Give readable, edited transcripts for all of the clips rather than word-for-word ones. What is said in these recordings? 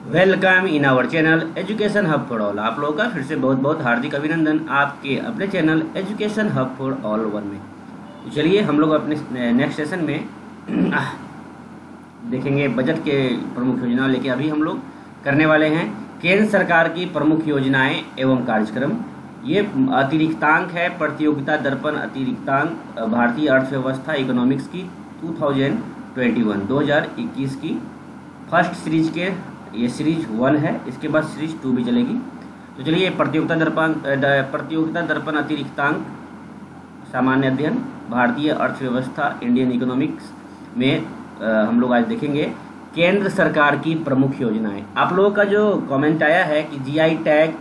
Welcome in our channel education hub for all. आप लोगों का फिर से बहुत बहुत हार्दिक अभिनंदन आपके अपने channel education hub for all one में। तो चलिए हम लोग अपने नेक्स्ट सेशन में देखेंगे बजट के प्रमुख योजनाओं। लेकिन अभी हम लोग करने वाले हैं केंद्र सरकार की प्रमुख योजनाएं एवं कार्यक्रम। ये अतिरिक्तांक है, प्रतियोगिता दर्पण अतिरिक्तांक भारतीय अर्थव्यवस्था इकोनॉमिक्स की 2021 की फर्स्ट सीरीज के ये सीरीज 1 है। इसके बाद सीरीज 2 भी चलेगी। तो चलिए प्रतियोगिता दर्पण अतिरिक्तांक सामान्य अध्ययन भारतीय अर्थव्यवस्था इंडियन इकोनॉमिक्स में हम लोग आज देखेंगे केंद्र सरकार की प्रमुख योजनाएं। आप लोगों का जो कमेंट आया है कि जीआई टैग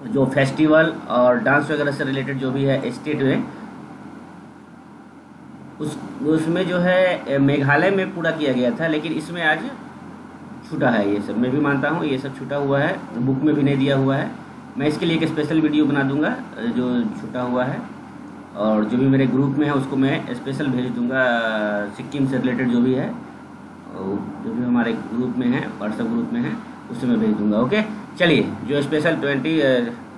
जो फेस्टिवल और डांस वगैरह से रिलेटेड जो भी है स्टेट में उसमें जो है मेघालय में पूरा किया गया था, लेकिन इसमें आज छूटा है। ये सब मैं भी मानता हूँ, ये सब छूटा हुआ है, बुक में भी नहीं दिया हुआ है। मैं इसके लिए एक स्पेशल वीडियो बना दूंगा जो छूटा हुआ है, और जो भी मेरे ग्रुप में है उसको मैं स्पेशल भेज दूंगा। सिक्किम से रिलेटेड जो भी है, जो भी हमारे ग्रुप में है, व्हाट्सएप ग्रुप में है, उससे मैं भेज दूंगा। ओके, चलिए जो स्पेशल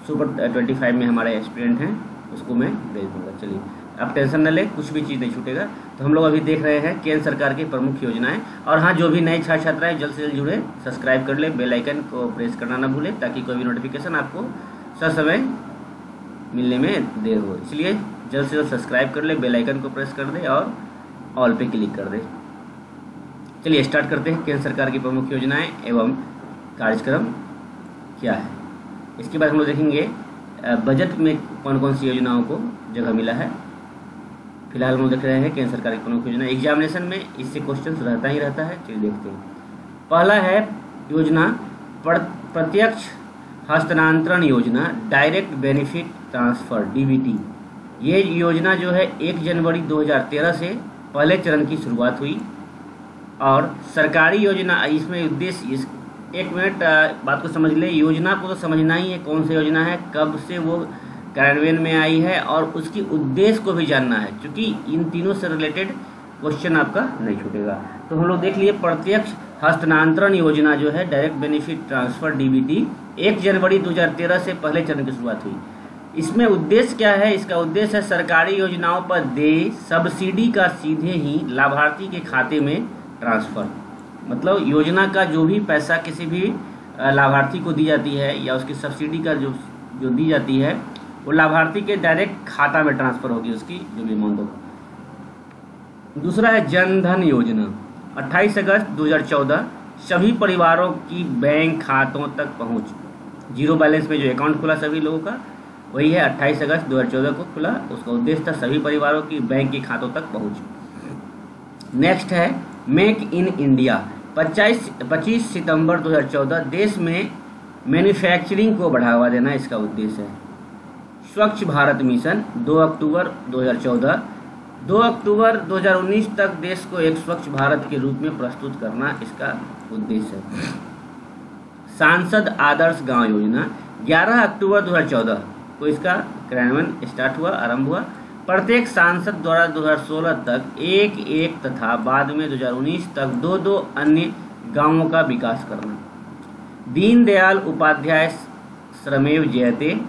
सुपर 25 में हमारे एस्पिरेंट हैं उसको मैं भेज दूंगा। चलिए आप टेंशन न लें, कुछ भी चीज़ नहीं छूटेगा। तो हम लोग अभी देख रहे हैं केंद्र सरकार की प्रमुख योजनाएं। और हाँ, जो भी नए छात्र छात्रा है जल्द से जल्द जुड़े, सब्सक्राइब कर ले, बेल आइकन को प्रेस करना ना भूलें ताकि कोई भी नोटिफिकेशन आपको ससमय मिलने में देर हो। इसलिए जल्द से जल्द सब्सक्राइब कर ले, बेल आइकन को प्रेस कर दे और ऑल पे क्लिक कर दे। चलिए स्टार्ट करते हैं केंद्र सरकार की प्रमुख योजनाएँ एवं कार्यक्रम क्या है। इसके बाद हम लोग देखेंगे बजट में कौन कौन सी योजनाओं को जगह मिला है। फिलहाल हम लोग देख रहे हैं केंद्र सरकार की प्रमुख योजना। एग्जामिनेशन में इससे क्वेश्चन रहता ही रहता है। चलिए देखते हैं। पहला है योजना प्रत्यक्ष हस्तांतरण योजना, डायरेक्ट बेनिफिट ट्रांसफर डीबीटी। ये योजना जो है 1 जनवरी 2013 से पहले चरण की शुरुआत हुई। और सरकारी योजना, इसमें उद्देश्य एक मिनट बात को समझ ले। योजना को तो समझना ही है, कौन सी योजना है, कब से वो कार्यान्वयन में आई है, और उसकी उद्देश्य को भी जानना है, क्योंकि इन तीनों से रिलेटेड क्वेश्चन आपका नहीं छूटेगा। तो हम लोग देख लिए प्रत्यक्ष हस्तांतरण योजना जो है डायरेक्ट बेनिफिट ट्रांसफर डीबीटी 1 जनवरी 2013 से पहले चरण की शुरुआत हुई। इसमें उद्देश्य क्या है? इसका उद्देश्य है सरकारी योजनाओं पर देय सब्सिडी का सीधे ही लाभार्थी के खाते में ट्रांसफर। मतलब योजना का जो भी पैसा किसी भी लाभार्थी को दी जाती है या उसकी सब्सिडी का जो दी जाती है वो लाभार्थी के डायरेक्ट खाता में ट्रांसफर होगी, उसकी जो भी अमाउंट होगी। दूसरा है जन धन योजना। 28 अगस्त 2014 सभी परिवारों की बैंक खातों तक पहुंच। जीरो बैलेंस में जो अकाउंट खुला सभी लोगों का, वही है 28 अगस्त 2014 को खुला। उसका उद्देश्य था सभी परिवारों की बैंक के खातों तक पहुंच। नेक्स्ट है मेक इन इंडिया। 25 सितंबर 2014 देश में मैन्युफैक्चरिंग को बढ़ावा देना इसका उद्देश्य है। स्वच्छ भारत मिशन 2 अक्टूबर 2014, 2 अक्टूबर 2019 तक देश को एक स्वच्छ भारत के रूप में प्रस्तुत करना इसका उद्देश्य है। सांसद आदर्श गांव योजना 11 अक्टूबर 2014 को इसका क्रियान्वयन स्टार्ट हुआ, आरंभ हुआ। प्रत्येक सांसद द्वारा 2016 तक एक तथा बाद में 2019 तक 2 अन्य गांवों का विकास करना। दीनदयाल उपाध्याय श्रमेव जयते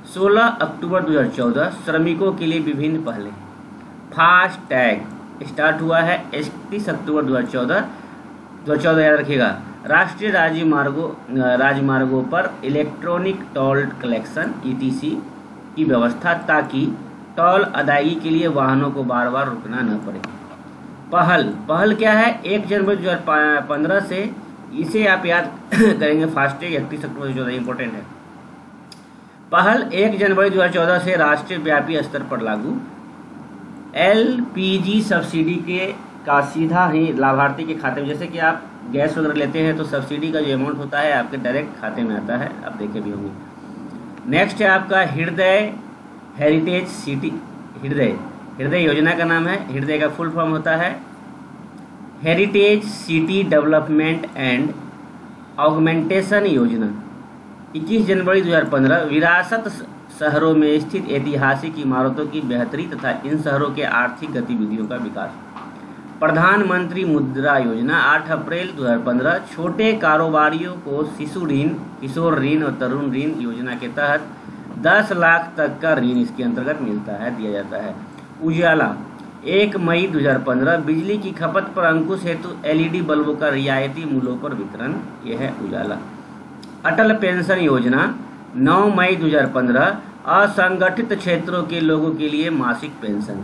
16 अक्टूबर 2014 श्रमिकों के लिए विभिन्न पहले। फास्ट टैग स्टार्ट हुआ है 31 अक्टूबर 2014 याद रखिएगा। राष्ट्रीय राजमार्गों पर इलेक्ट्रॉनिक टोल कलेक्शन ETC की व्यवस्था, ताकि टोल अदायगी के लिए वाहनों को बार बार रुकना न पड़े। पहल क्या है? 1 जनवरी 2015 से, इसे आप याद करेंगे। फास्टैग 31 अक्टूबर 2014 इंपॉर्टेंट है। पहल 1 जनवरी 2014 से राष्ट्रीय व्यापी स्तर पर लागू। LPG सब्सिडी का सीधा ही लाभार्थी के खाते में, जैसे कि आप गैस वगैरह लेते हैं तो सब्सिडी का जो अमाउंट होता है आपके डायरेक्ट खाते में आता है, आप देखे भी होंगे। नेक्स्ट है आपका हृदय हेरिटेज सिटी। हृदय योजना का नाम है। हृदय का फुल फॉर्म होता है heritage city development and augmentation योजना। 21 जनवरी 2015 विरासत शहरों में स्थित ऐतिहासिक इमारतों की बेहतरी तथा इन शहरों के आर्थिक गतिविधियों का विकास। प्रधानमंत्री मुद्रा योजना 8 अप्रैल 2015 छोटे कारोबारियों को शिशु ऋण, किशोर ऋण और तरुण ऋण योजना के तहत 10 लाख तक का ऋण इसके अंतर्गत मिलता है, दिया जाता है। उजाला 1 मई 2015 बिजली की खपत पर अंकुश हेतु LED बल्बों का रियायती मूल्यों पर वितरण, यह है उजाला। अटल पेंशन योजना 9 मई 2015 असंगठित क्षेत्रों के लोगों के लिए मासिक पेंशन।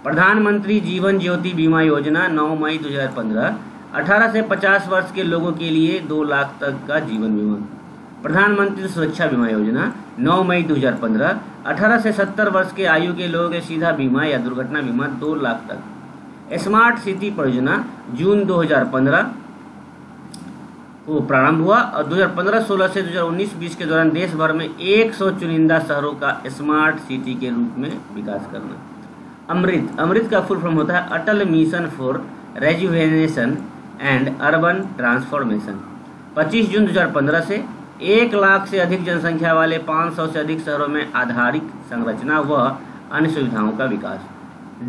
प्रधानमंत्री जीवन ज्योति बीमा योजना 9 मई 2015 18 से 50 वर्ष के लोगों के लिए 2 लाख तक का जीवन बीमा। प्रधानमंत्री सुरक्षा बीमा योजना 9 मई 2015 18 से 70 वर्ष के आयु के लोगों के सीधा बीमा या दुर्घटना बीमा 2 लाख तक। स्मार्ट सिटी परियोजना जून 2015 को प्रारंभ हुआ और 2015-16 से 2019-20 के दौरान देश भर में 100 चुनिंदा शहरों का स्मार्ट सिटी के रूप में विकास करना। अमृत का फुल फॉर्म होता है Atal mission for rejuvenation and urban transformation. 25 जून 2015 से 1 लाख से अधिक जनसंख्या वाले 500 से अधिक शहरों में आधारिक संरचना व अन्य सुविधाओं का विकास।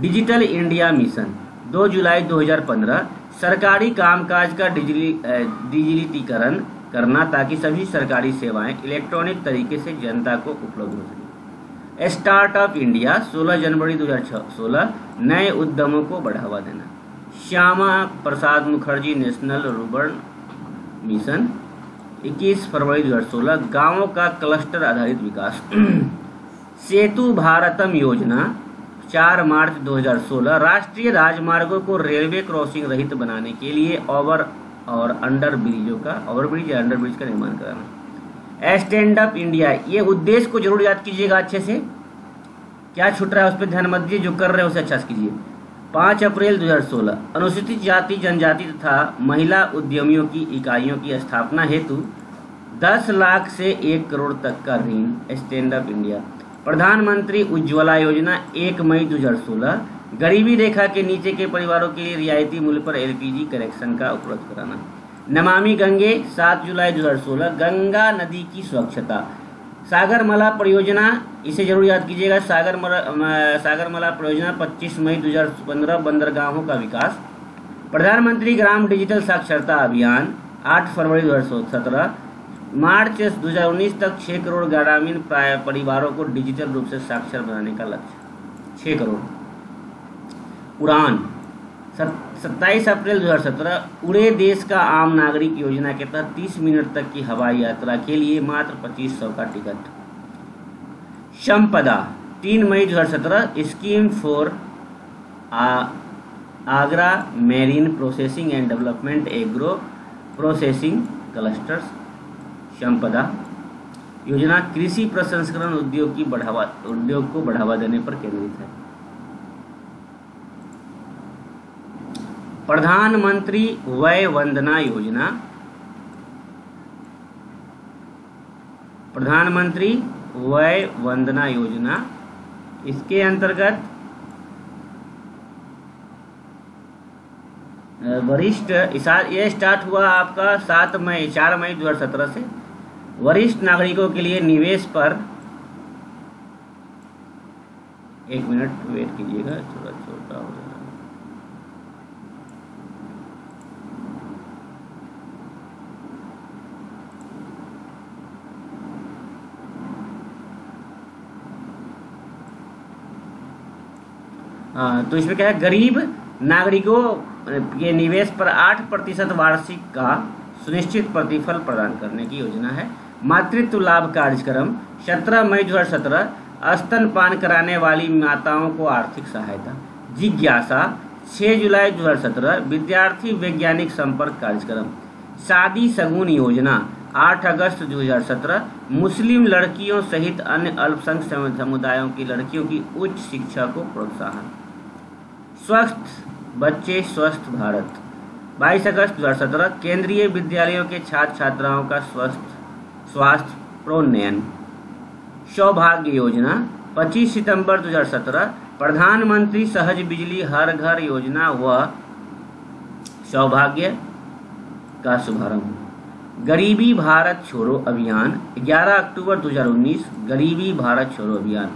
डिजिटल इंडिया मिशन 2 जुलाई 2015 सरकारी कामकाज का डिजिटलीकरण करना ताकि सभी सरकारी सेवाएं इलेक्ट्रॉनिक तरीके से जनता को उपलब्ध हो सके। स्टार्टअप इंडिया 16 जनवरी 2016 नए उद्यमों को बढ़ावा देना। Shyama Prasad Mukherjee national rurban mission 21 फरवरी 2016 गांवों का क्लस्टर आधारित विकास। सेतु भारतम योजना 4 मार्च 2016 राष्ट्रीय राजमार्गों को रेलवे क्रॉसिंग रहित बनाने के लिए ओवर और अंडर ब्रिज या अंडर ब्रिज का निर्माण कराना। स्टैंड अप इंडिया, ये उद्देश्य को जरूर याद कीजिएगा अच्छे से, क्या छूट रहा है उस पर ध्यान मत दीजिए, जो कर रहे हैं उसे अच्छा से कीजिए। 5 अप्रैल 2016 अनुसूचित जाति जनजाति तथा महिला उद्यमियों की इकाइयों की स्थापना हेतु 10 लाख से 1 करोड़ तक का ऋण। Stand up India. प्रधानमंत्री उज्ज्वला योजना 1 मई 2016 गरीबी रेखा के नीचे के परिवारों के लिए रियायती मूल्य पर LPG कनेक्शन का उपलब्ध कराना। नमामि गंगे 7 जुलाई 2016 गंगा नदी की स्वच्छता। सागरमाला परियोजना, इसे जरूर याद कीजिएगा, सागरमाला परियोजना 25 मई 2015 बंदरगाहों का विकास। प्रधानमंत्री ग्राम डिजिटल साक्षरता अभियान 8 फरवरी 2017 मार्च 2019 तक 6 करोड़ ग्रामीण परिवारों को डिजिटल रूप से साक्षर बनाने का लक्ष्य, 6 करोड़। उड़ान 27 अप्रैल 2017 उड़े देश का आम नागरिक योजना के तहत 30 मिनट तक की हवाई यात्रा के लिए मात्र 2500 का टिकट। संपदा 3 मई 2017 scheme for Agra marine processing and development agro processing clusters. संपदा योजना कृषि प्रसंस्करण उद्योग को बढ़ावा देने पर केंद्रित है। प्रधानमंत्री वय वंदना योजना, प्रधानमंत्री वय वंदना योजना, इसके अंतर्गत वरिष्ठ, ये स्टार्ट हुआ आपका 4 मई 2017 से। वरिष्ठ नागरिकों के लिए निवेश पर, 1 मिनट वेट कीजिएगा, थोड़ा छोटा हो जाएगा। तो इसमें क्या है, गरीब नागरिकों के निवेश पर 8% वार्षिक का सुनिश्चित प्रतिफल प्रदान करने की योजना है। मातृत्व लाभ कार्यक्रम 17 मई 2017 स्तनपान कराने वाली माताओं को आर्थिक सहायता। जिज्ञासा 6 जुलाई 2017 विद्यार्थी वैज्ञानिक संपर्क कार्यक्रम। शादी शगुन योजना 8 अगस्त 2017 मुस्लिम लड़कियों सहित अन्य अल्पसंख्यक समुदायों की लड़कियों की उच्च शिक्षा को प्रोत्साहन। स्वस्थ बच्चे स्वस्थ भारत 22 अगस्त 2017 केंद्रीय विद्यालयों के छात्र छात्राओं का स्वास्थ्य प्रोन्नयन। सौभाग्य योजना 25 सितंबर 2017 प्रधानमंत्री सहज बिजली हर घर योजना व सौभाग्य का शुभारंभ। गरीबी भारत छोड़ो अभियान 11 अक्टूबर 2019 गरीबी भारत छोड़ो अभियान।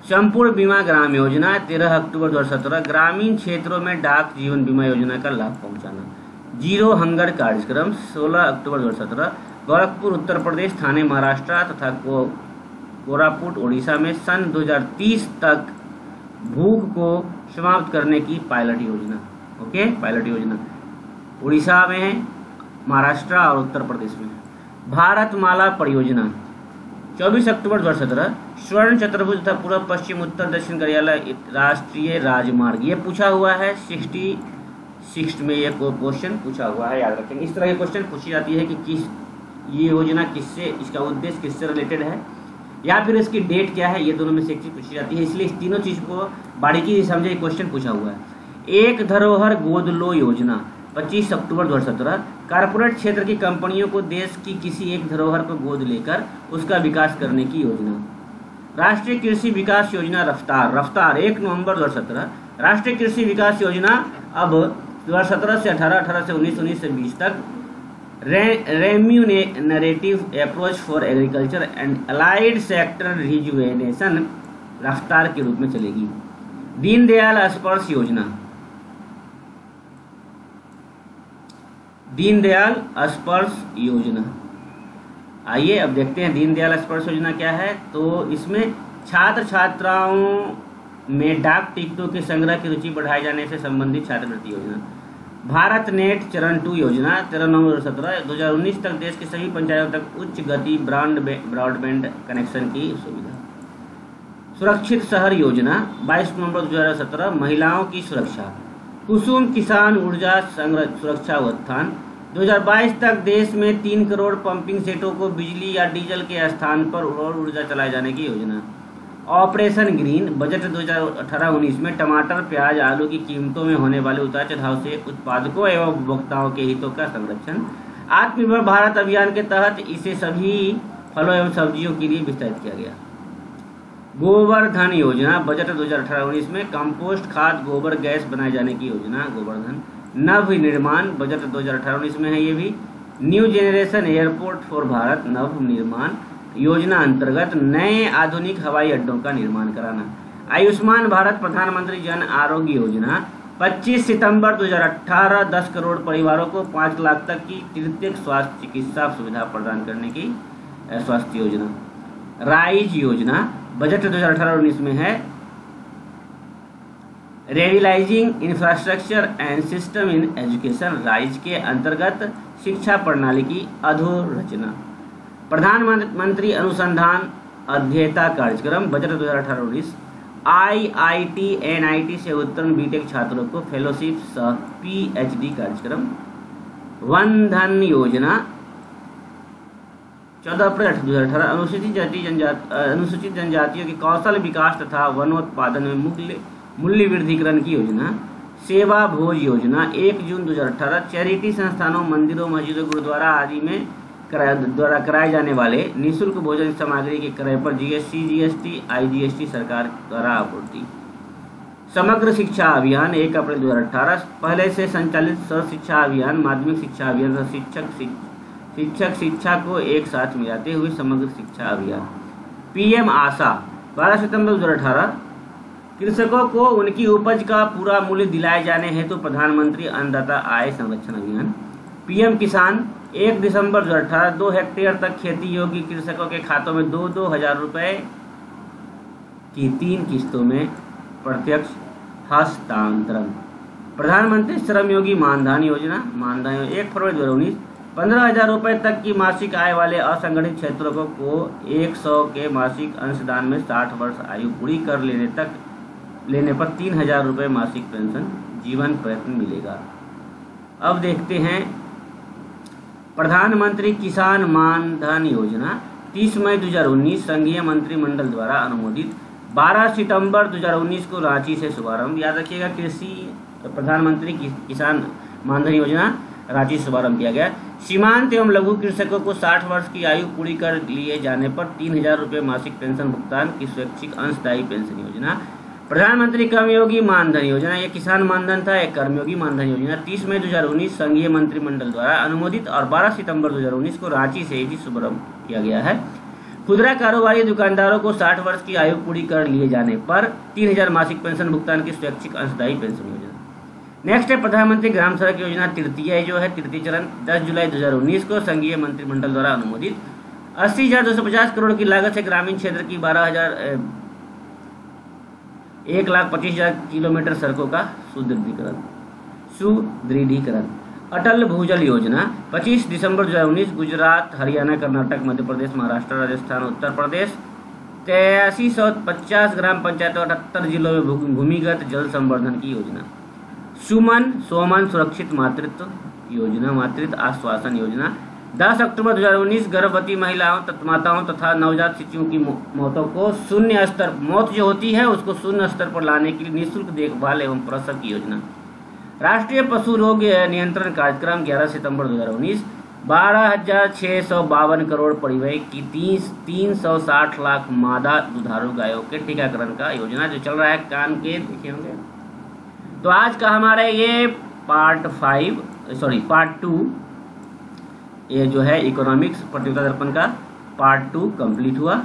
संपूर्ण बीमा ग्राम योजना 13 अक्टूबर 2017, ग्रामीण क्षेत्रों में डाक जीवन बीमा योजना का लाभ पहुंचाना। जीरो हंगर कार्यक्रम 16 अक्टूबर 2017, गोरखपुर उत्तर प्रदेश, थाने महाराष्ट्र तथा कोरापुट ओडिशा में सन 2030 तक भूख को समाप्त करने की पायलट योजना। ओके, पायलट योजना उड़ीसा में है, महाराष्ट्र और उत्तर प्रदेश में। भारतमाला परियोजना 24 अक्टूबर 2017, स्वर्ण चतुर्भुज तथा पूर्व पश्चिम उत्तर दक्षिण करियाला राष्ट्रीय राजमार्ग। ये पूछा हुआ है 66 में, ये क्वेश्चन पूछा हुआ है, याद रखेंगे। इस तरह के क्वेश्चन पूछी जाती है कि ये योजना किससे, इसका उद्देश्य किससे रिलेटेड है या फिर इसकी डेट क्या है, ये दोनों में से एक चीज पूछी जाती है। इसलिए इस तीनों चीज को बारीकी से समझे, क्वेश्चन पूछा हुआ है। एक धरोहर गोद लो योजना 25 अक्टूबर 2017, कारपोरेट क्षेत्र की कंपनियों को देश की किसी एक धरोहर को गोद लेकर उसका विकास करने की योजना। राष्ट्रीय कृषि विकास योजना रफ्तार 1 नवंबर 2017, राष्ट्रीय कृषि विकास योजना अब 2017 से 18 से 19 से 20 तक remunerative approach for agriculture and allied sector rejuvenation रफ्तार के रूप में चलेगी। दीनदयाल स्पर्श योजना, दीनदयाल स्पर्श योजना, आइए अब देखते हैं दीनदयाल स्पर्श योजना क्या है। तो इसमें छात्र छात्राओं में डाक टिकटों के संग्रह की रुचि बढ़ाए जाने से संबंधित छात्रवृत्ति योजना। भारत नेट चरण 2 योजना 13 नवंबर 2017, 2019 तक देश के सभी पंचायतों तक उच्च गति ब्रॉडबैंड कनेक्शन की सुविधा। सुरक्षित शहर योजना 22 नवंबर 2017, महिलाओं की सुरक्षा। कुसुम किसान ऊर्जा सुरक्षा उत्थान 2022 तक देश में 3 करोड़ पंपिंग सेटों को बिजली या डीजल के स्थान पर सौर ऊर्जा चलाए जाने की योजना। ऑपरेशन ग्रीन बजट 2018-19 में टमाटर, प्याज, आलू की कीमतों में होने वाले उतार चढ़ाव से उत्पादकों एवं उपभोक्ताओं के हितों का संरक्षण। आत्मनिर्भर भारत अभियान के तहत इसे सभी फलों एवं सब्जियों के लिए विस्तारित किया गया। गोवर्धन योजना बजट 2018-19 में कंपोस्ट खाद, गोबर गैस बनाए जाने की योजना। गोवर्धन नव निर्माण बजट 2018-19 में है। ये भी new generation airport for Bharat नव निर्माण योजना अंतर्गत नए आधुनिक हवाई अड्डों का निर्माण कराना। आयुष्मान भारत प्रधानमंत्री जन आरोग्य योजना 25 सितंबर 2018, 10 करोड़ परिवारों को 5 लाख तक की तृतीयक स्वास्थ्य चिकित्सा सुविधा प्रदान करने की स्वास्थ्य योजना। राइज योजना बजट 2018-19 में है। Revitalising infrastructure and system in education, rise के अंतर्गत शिक्षा प्रणाली की अधोरचना। प्रधानमंत्री अनुसंधान अध्येता कार्यक्रम बजट 2018-19, IIT NIT से उत्तीर्ण बीटेक छात्रों को फेलोशिप सह PhD कार्यक्रम। वनधन योजना 14 अप्रैल 2018, अनुसूचित जनजातियों के कौशल विकास तथा वनोत्पादन में मूल्य वृद्धिकरण की योजना। सेवा भोज योजना 1 जून 2018, चैरिटी संस्थानों, मंदिरों, मस्जिदों, गुरुद्वारा आदि में द्वारा कराए जाने वाले निःशुल्क भोजन सामग्री के क्रय पर GST IGST सरकार द्वारा आपूर्ति। समग्र शिक्षा अभियान 1 अप्रैल 2018, पहले से संचालित सर्व शिक्षा अभियान, माध्यमिक शिक्षा अभियान तथा शिक्षक शिक्षा को एक साथ मिलाते हुए समग्र शिक्षा अभियान। PM आशा 12 सितंबर 2018, कृषकों को उनकी उपज का पूरा मूल्य दिलाए जाने हेतु प्रधानमंत्री अन्नदाता आय संरक्षण अभियान। PM किसान 1 दिसंबर 2018, 2 हेक्टेयर तक खेती योग्य कृषकों के खातों में 2-2 हजार रुपए की 3 किस्तों में प्रत्यक्ष हस्तांतरण। प्रधानमंत्री श्रमयोगी मानधन योजना 1 फरवरी 2019, 15,000 रुपए तक की मासिक आय वाले असंगठित क्षेत्रों को 100 के मासिक अंशदान में 60 वर्ष आयु पूरी कर लेने पर 3,000 रुपए मासिक पेंशन जीवन प्रयत्न मिलेगा। अब देखते हैं प्रधानमंत्री किसान मानधन योजना 30 मई 2019 संघीय मंत्रिमंडल द्वारा अनुमोदित, 12 सितंबर 2019 को रांची से शुभारंभ। याद रखिएगा, कृषि प्रधानमंत्री किसान मानधन योजना रांची से शुभारंभ किया गया। सीमांत एवं लघु कृषकों को 60 वर्ष की आयु पूरी कर लिए जाने पर 3,000 रुपये मासिक पेंशन भुगतान की स्वैच्छिक अंशदायी पेंशन योजना। प्रधानमंत्री कर्मयोगी मानधन योजना, ये किसान मानधन था, एक कर्मयोगी मानधन योजना 30 मई 2019 संघीय मंत्रिमंडल द्वारा अनुमोदित और 12 सितंबर 2019 को रांची से ही शुभारंभ किया गया है। खुदरा कारोबारी दुकानदारों को 60 वर्ष की आयु पूरी कर लिए जाने पर 3000 मासिक पेंशन भुगतान की स्वैच्छिक अंशदायी पेंशन योजना। नेक्स्ट है प्रधानमंत्री ग्राम सड़क योजना तृतीय चरण 10 जुलाई 2019 को संघीय मंत्रिमंडल द्वारा अनुमोदित। 80,250 करोड़ की लागत से ग्रामीण क्षेत्र की 1,25,000 किलोमीटर सड़कों का सुदृढ़ीकरण। अटल भूजल योजना 25 दिसंबर 2019 गुजरात, हरियाणा, कर्नाटक, मध्य प्रदेश, महाराष्ट्र, राजस्थान, उत्तर प्रदेश 8350 ग्राम पंचायतों 78 जिलों में भूमिगत जल संवर्धन की योजना। सोमन सुरक्षित मातृत्व योजना, मातृत्व आश्वासन योजना। 10 अक्टूबर 2019 गर्भवती माताओं तथा नवजात शिशुओं की मौतों को शून्य स्तर, मौत जो होती है उसको शून्य स्तर पर लाने के लिए निःशुल्क देखभाल एवं प्रसव की योजना। राष्ट्रीय पशु रोग नियंत्रण कार्यक्रम 11 सितंबर 2019 12,652 करोड़ परिव्यय की 360 लाख मादा दुधारू गायों के टीकाकरण का योजना जो चल रहा है कान के देखे होंगे। तो आज का हमारा ये पार्ट 2 ये जो है इकोनॉमिक्स प्रतियोगिता दर्पण का पार्ट 2 कंप्लीट हुआ।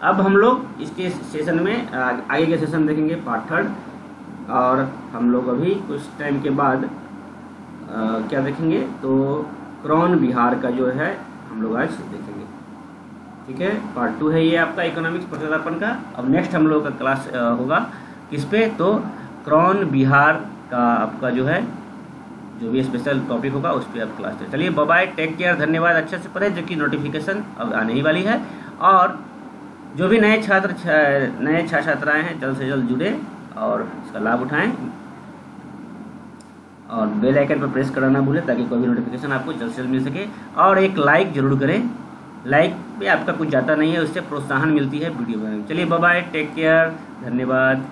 अब हम लोग इसके सेशन में आगे के सेशन देखेंगे पार्ट 3 और हम लोग अभी कुछ टाइम के बाद क्या देखेंगे तो क्रॉन बिहार का जो है हम लोग आज देखेंगे। ठीक है, पार्ट 2 है ये आपका इकोनॉमिक्स प्रतियोगिता दर्पण का। अब नेक्स्ट हम लोग का क्लास होगा किस पे, तो क्रॉन बिहार का आपका जो है जो भी स्पेशल टॉपिक होगा उस पर आप क्लास लें। चलिए बाय बाय, टेक केयर, धन्यवाद। अच्छे से पढ़े जो कि नोटिफिकेशन अब आने ही वाली है। और जो भी नए छात्राएं हैं जल्द से जल्द जुड़े और इसका लाभ उठाएं और बेल आइकन पर प्रेस करना ना भूलें ताकि कोई भी नोटिफिकेशन आपको जल्द से जल्द मिल सके। और एक लाइक जरूर करें, लाइक पे आपका कुछ जाता नहीं है, उससे प्रोत्साहन मिलती है वीडियो बनाने में। चलिए बाय बाय, टेक केयर, धन्यवाद।